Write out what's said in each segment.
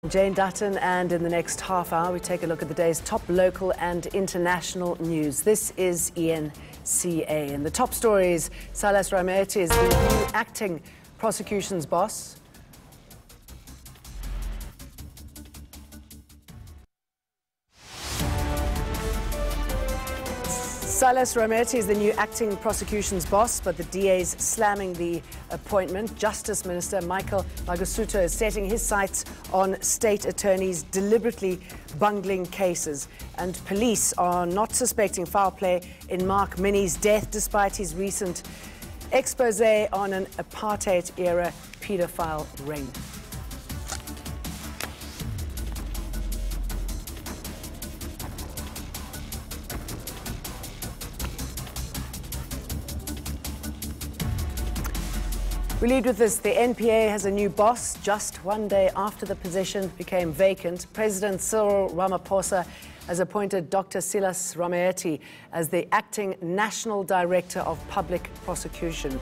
Jane Dutton, and in the next half hour we take a look at the day's top local and international news. This is ENCA, and the top stories: Silas Rametti is the new acting prosecution's boss. Silas Rametti is the new acting prosecution's boss, but the DA's slamming the appointment. Justice Minister Michael Cosatu is setting his sights on state attorneys deliberately bungling cases. And police are not suspecting foul play in Mark Minnie's death, despite his recent expose on an apartheid-era paedophile ring. We lead with this. The NPA has a new boss just one day after the position became vacant. President Cyril Ramaphosa has appointed Dr. Silas Rametti as the acting National Director of Public Prosecution.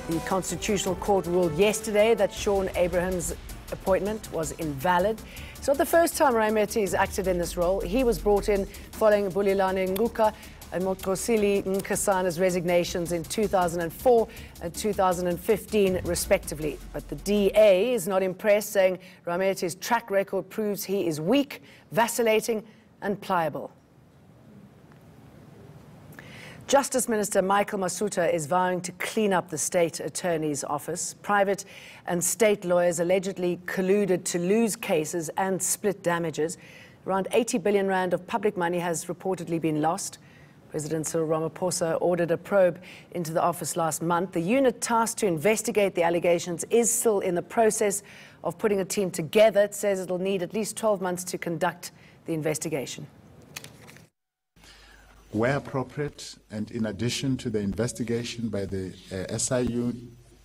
The Constitutional Court ruled yesterday that Sean Abraham's appointment was invalid. It's not the first time Rametti has acted in this role. He was brought in following Bulelani Nguka and Motlosili Nkasana's resignations in 2004 and 2015, respectively. But the DA is not impressed, saying Rametti's track record proves he is weak, vacillating and pliable. Justice Minister Michael Masuta is vowing to clean up the state attorney's office. Private and state lawyers allegedly colluded to lose cases and split damages. Around 80 billion rand of public money has reportedly been lost. President Cyril Ramaphosa ordered a probe into the office last month. The unit tasked to investigate the allegations is still in the process of putting a team together. It says it will need at least 12 months to conduct the investigation. Where appropriate, and in addition to the investigation by the SIU,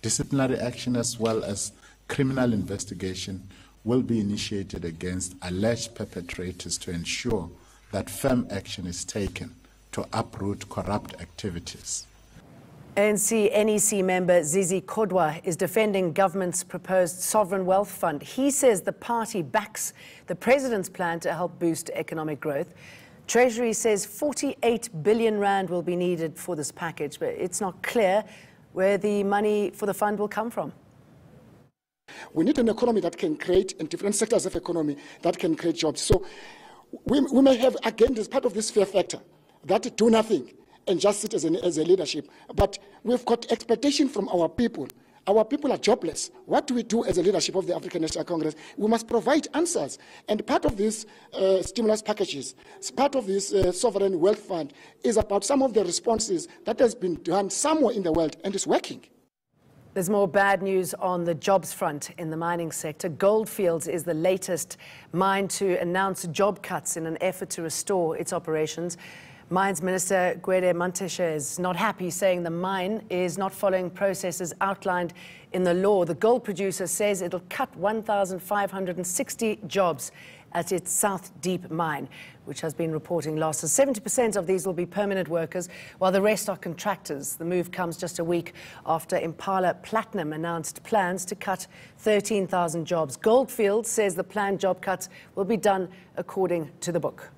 disciplinary action as well as criminal investigation will be initiated against alleged perpetrators to ensure that firm action is taken to uproot corrupt activities. ANC NEC member Zizi Kodwa is defending government's proposed sovereign wealth fund. He says the party backs the president's plan to help boost economic growth. Treasury says 48 billion rand will be needed for this package, but it's not clear where the money for the fund will come from. We need an economy that can create, in different sectors of economy, that can create jobs. So we may have, again, as part of this fear factor, that do nothing and just sit as a leadership. But we've got expectation from our people. Our people are jobless. What do we do as a leadership of the African National Congress? We must provide answers. And part of these stimulus packages, part of this sovereign wealth fund is about some of the responses that has been done somewhere in the world and is working. There's more bad news on the jobs front in the mining sector. Goldfields is the latest mine to announce job cuts in an effort to restore its operations. Mines Minister Gwede Mantashe is not happy, saying the mine is not following processes outlined in the law. The gold producer says it'll cut 1,560 jobs at its South Deep mine, which has been reporting losses. 70% of these will be permanent workers, while the rest are contractors. The move comes just a week after Impala Platinum announced plans to cut 13,000 jobs. Goldfields says the planned job cuts will be done according to the book.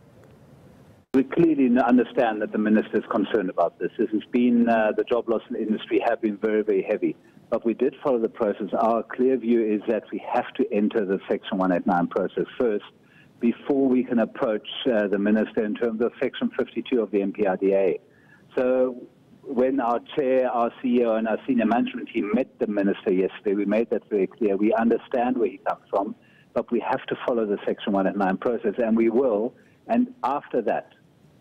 We clearly understand that the minister is concerned about this. This has been, the job loss in the industry have been very, very heavy. But we did follow the process. Our clear view is that we have to enter the Section 189 process first before we can approach the minister in terms of Section 52 of the MPRDA. So when our chair, our CEO and our senior management team met the minister yesterday, we made that very clear. We understand where he comes from, but we have to follow the Section 189 process, and we will. And after that,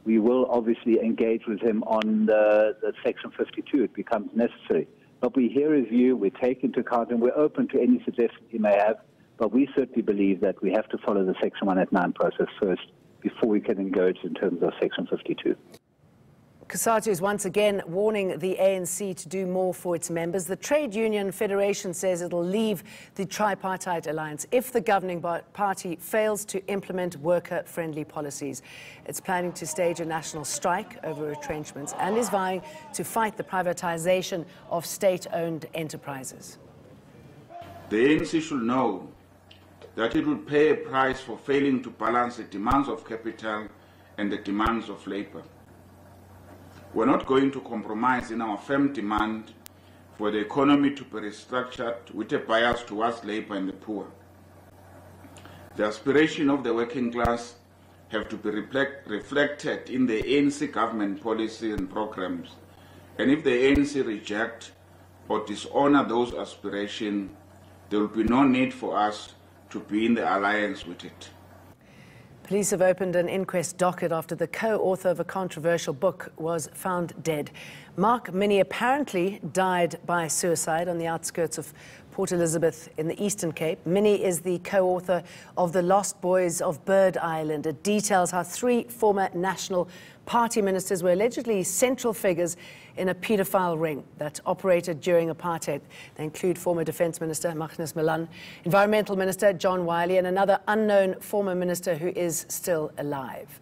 we will obviously engage with him on the Section 52. It becomes necessary. But we hear his view, we take into account, and we're open to any suggestions he may have. But we certainly believe that we have to follow the Section 189 process first before we can engage in terms of Section 52. Cosatu is once again warning the ANC to do more for its members. The Trade Union Federation says it'll leave the tripartite alliance if the governing party fails to implement worker-friendly policies. It's planning to stage a national strike over retrenchments and is vying to fight the privatization of state-owned enterprises. The ANC should know that it will pay a price for failing to balance the demands of capital and the demands of labor. We're not going to compromise in our firm demand for the economy to be restructured with a bias towards labor and the poor. The aspiration of the working class have to be reflected in the ANC government policy and programs, and if the ANC reject or dishonor those aspirations, there will be no need for us to be in the alliance with it. Police have opened an inquest docket after the co-author of a controversial book was found dead. Mark Minnie apparently died by suicide on the outskirts of Port Elizabeth in the Eastern Cape. Minnie is the co-author of The Lost Boys of Bird Island. It details how 3 former National Party ministers were allegedly central figures in a paedophile ring that operated during apartheid. They include former Defence Minister Magnus Milan, Environmental Minister John Wiley, and another unknown former minister who is still alive.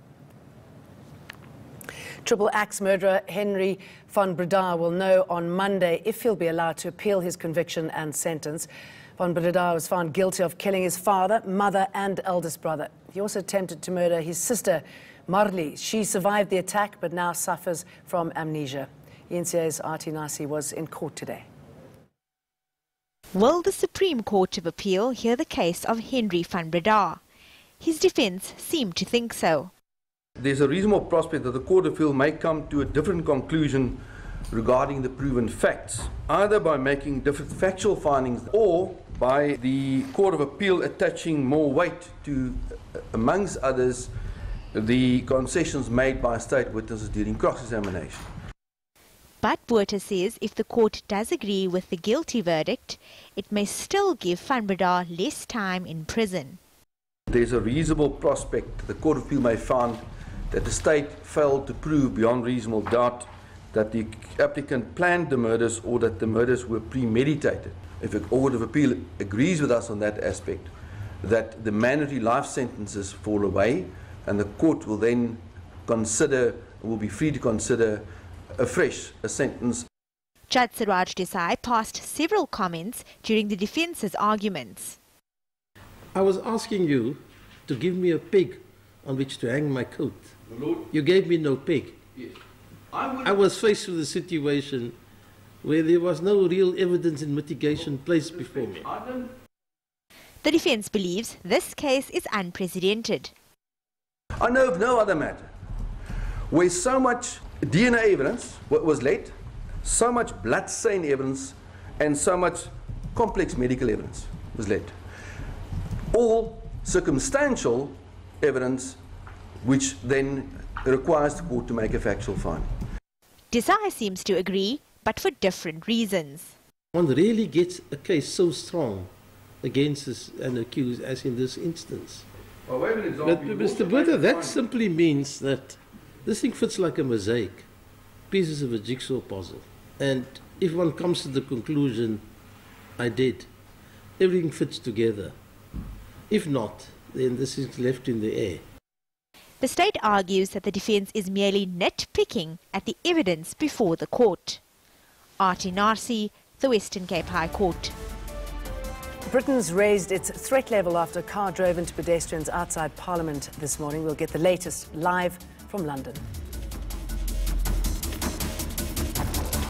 Triple axe murderer Henry van Breda will know on Monday if he'll be allowed to appeal his conviction and sentence. Van Breda was found guilty of killing his father, mother and eldest brother. He also attempted to murder his sister, Marley. She survived the attack but now suffers from amnesia. ENCA's Artie Nasi was in court today. Will the Supreme Court of Appeal hear the case of Henry van Breda? His defence seemed to think so. There's a reasonable prospect that the Court of Appeal may come to a different conclusion regarding the proven facts, either by making different factual findings or by the Court of Appeal attaching more weight to, amongst others, the concessions made by state witnesses during cross-examination. But Botha says if the court does agree with the guilty verdict, it may still give van Breda less time in prison. There's a reasonable prospect the Court of Appeal may find that the state failed to prove beyond reasonable doubt that the applicant planned the murders or that the murders were premeditated. If the Court of Appeal agrees with us on that aspect, that the mandatory life sentences fall away and the court will then consider, will be free to consider afresh a sentence. Judge Siraj Desai passed several comments during the defence's arguments. I was asking you to give me a peg on which to hang my coat. You gave me no peg. Yes. I was faced with a situation where there was no real evidence in mitigation placed before me. The defence believes this case is unprecedented. I know of no other matter where so much DNA evidence was led, so much blood stain evidence and so much complex medical evidence was led. All circumstantial evidence which then requires the court to make a factual finding. Desai seems to agree, but for different reasons. One really gets a case so strong against an accused as in this instance. Well, wait an example, but Mr. Botha, that simply means that this thing fits like a mosaic, pieces of a jigsaw puzzle. And if one comes to the conclusion, I did, everything fits together. If not, then this is left in the air. The state argues that the defence is merely nitpicking at the evidence before the court. Artie Nasi, the Western Cape High Court. Britain's raised its threat level after a car drove into pedestrians outside Parliament this morning. We'll get the latest live from London.